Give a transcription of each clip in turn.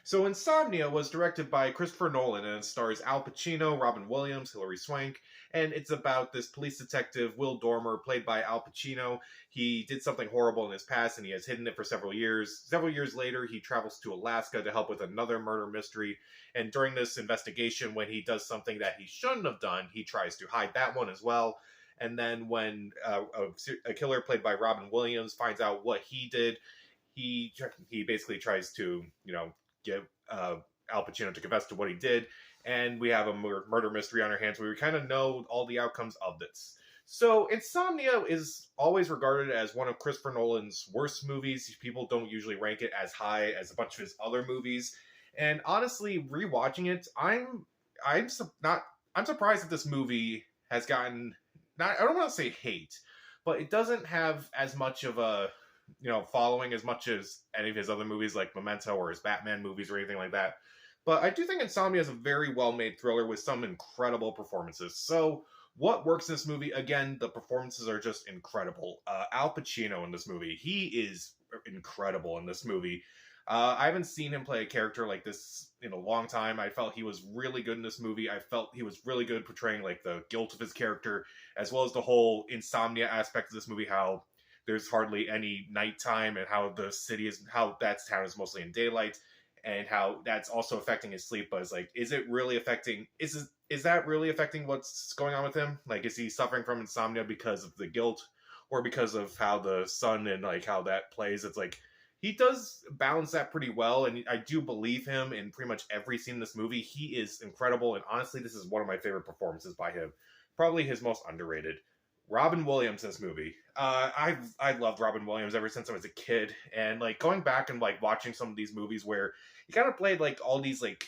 So Insomnia was directed by Christopher Nolan and it stars Al Pacino, Robin Williams, Hilary Swank, and it's about this police detective, Will Dormer, played by Al Pacino. He did something horrible in his past and he has hidden it for several years. Several years later, he travels to Alaska to help with another murder mystery, and during this investigation, when he does something that he shouldn't have done, he tries to hide that one as well. And then when a killer played by Robin Williams finds out what he did, he basically tries to get Al Pacino to confess to what he did, and we have a murder mystery on our hands where we kind of know all the outcomes of this. So, Insomnia is always regarded as one of Christopher Nolan's worst movies. People don't usually rank it as high as a bunch of his other movies, and honestly, rewatching it, I'm surprised that this movie has gotten not I don't want to say hate, but it doesn't have as much of a following as much as any of his other movies like Memento or his Batman movies or anything like that. But I do think Insomnia is a very well-made thriller with some incredible performances. So, what works in this movie? Again, the performances are just incredible. Al Pacino in this movie, he is incredible in this movie. I haven't seen him play a character like this in a long time. I felt he was really good in this movie. I felt he was really good portraying like the guilt of his character, as well as the whole insomnia aspect of this movie, how there's hardly any nighttime and how how that town is mostly in daylight, and how that's also affecting his sleep. But it's like, is that really affecting what's going on with him? Like, is he suffering from insomnia because of the guilt or because of how the sun and like how that plays? It's like, he does balance that pretty well, and I do believe him in pretty much every scene in this movie. He is incredible, and honestly, this is one of my favorite performances by him. Probably his most underrated. Robin Williams in this movie. I loved Robin Williams ever since I was a kid, and like going back and like watching some of these movies where he kind of played like all these like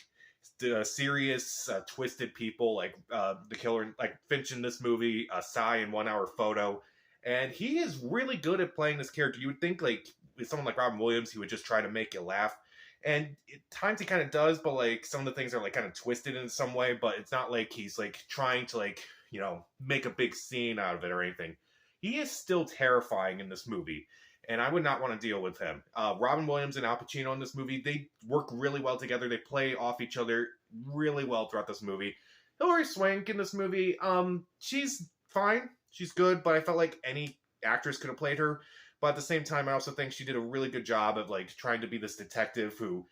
serious, twisted people, like the killer, like Finch in this movie, Psy in 1 Hour Photo, and he is really good at playing this character. You would think like with someone like Robin Williams, he would just try to make you laugh. And at times he kind of does, but like some of the things are like kind of twisted in some way, but it's not like he's like trying to like make a big scene out of it or anything. He is still terrifying in this movie, and I would not want to deal with him. Robin Williams and Al Pacino in this movie, they work really well together. They play off each other really well throughout this movie. Hilary Swank in this movie, she's fine. She's good, but I felt like any actress could have played her. But at the same time, I also think she did a really good job of like trying to be this detective who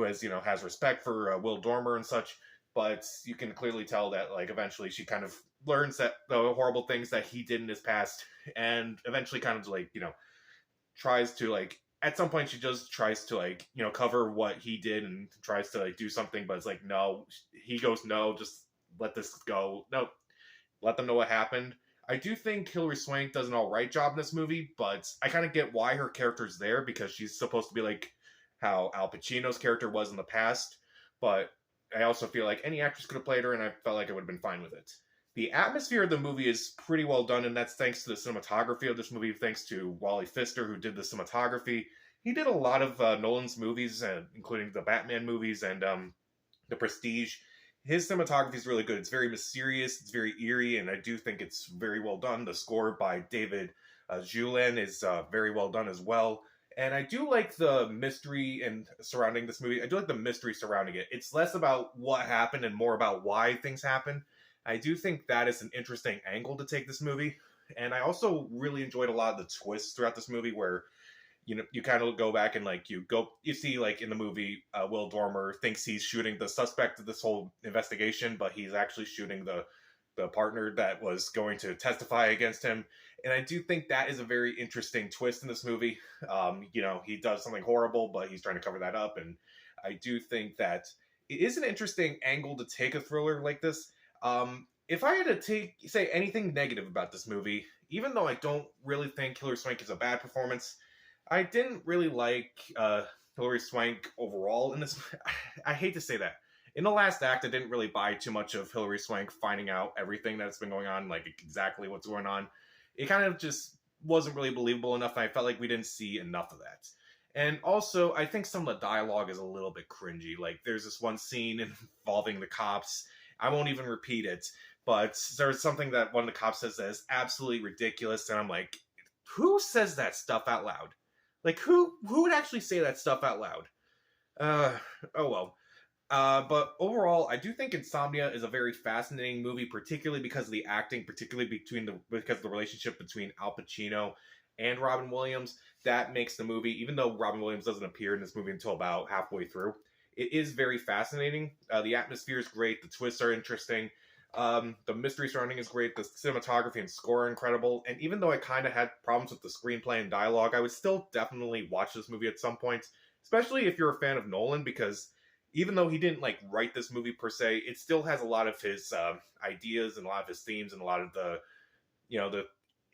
has has respect for Will Dormer and such. But you can clearly tell that like eventually she kind of learns that the horrible things that he did in his past, and eventually kind of like tries to like at some point she just tries to like cover what he did and tries to like do something, but it's like no, he goes no, just let this go, no, let them know what happened. I do think Hilary Swank does an alright job in this movie, but I kind of get why her character's there, because she's supposed to be like how Al Pacino's character was in the past, but I also feel like any actress could have played her, and I felt like I would have been fine with it. The atmosphere of the movie is pretty well done, and that's thanks to the cinematography of this movie, thanks to Wally Pfister, who did the cinematography. He did a lot of Nolan's movies, including the Batman movies and The Prestige. His cinematography is really good. It's very mysterious, it's very eerie, and I do think it's very well done. The score by David Julien is very well done as well. And I do like the mystery and surrounding this movie. I do like the mystery surrounding it. It's less about what happened and more about why things happen. I do think that is an interesting angle to take this movie. And I also really enjoyed a lot of the twists throughout this movie where, you kind of go back and like you see like in the movie, Will Dormer thinks he's shooting the suspect of this whole investigation, but he's actually shooting the partner that was going to testify against him. And I do think that is a very interesting twist in this movie. He does something horrible, but he's trying to cover that up. And I do think that it is an interesting angle to take a thriller like this. If I had to say anything negative about this movie, even though I don't really think Hilary Swank is a bad performance, I didn't really like Hilary Swank overall in this. I hate to say that. In the last act, I didn't really buy too much of Hilary Swank finding out everything that's been going on, like exactly what's going on. It kind of just wasn't really believable enough, and I felt like we didn't see enough of that. And also, I think some of the dialogue is a little bit cringy. Like, there's this one scene involving the cops. I won't even repeat it, but there's something that one of the cops says that is absolutely ridiculous, and I'm like, who says that stuff out loud? Like, who would actually say that stuff out loud? Uh, oh well. But overall, I do think Insomnia is a very fascinating movie, particularly because of the acting, particularly because of the relationship between Al Pacino and Robin Williams. That makes the movie, even though Robin Williams doesn't appear in this movie until about halfway through, it is very fascinating. The atmosphere is great, the twists are interesting, the mystery surrounding is great, the cinematography and score are incredible. And even though I kind of had problems with the screenplay and dialogue, I would still definitely watch this movie at some point, especially if you're a fan of Nolan, because even though he didn't like write this movie per se, it still has a lot of his ideas and a lot of his themes and a lot of the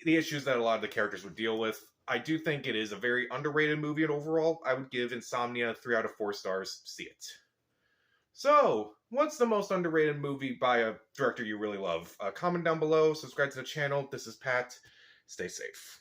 the issues that a lot of the characters would deal with. I do think it is a very underrated movie, and overall, I would give Insomnia 3 out of 4 stars. See it. So, what's the most underrated movie by a director you really love? Comment down below. Subscribe to the channel. This is Pat. Stay safe.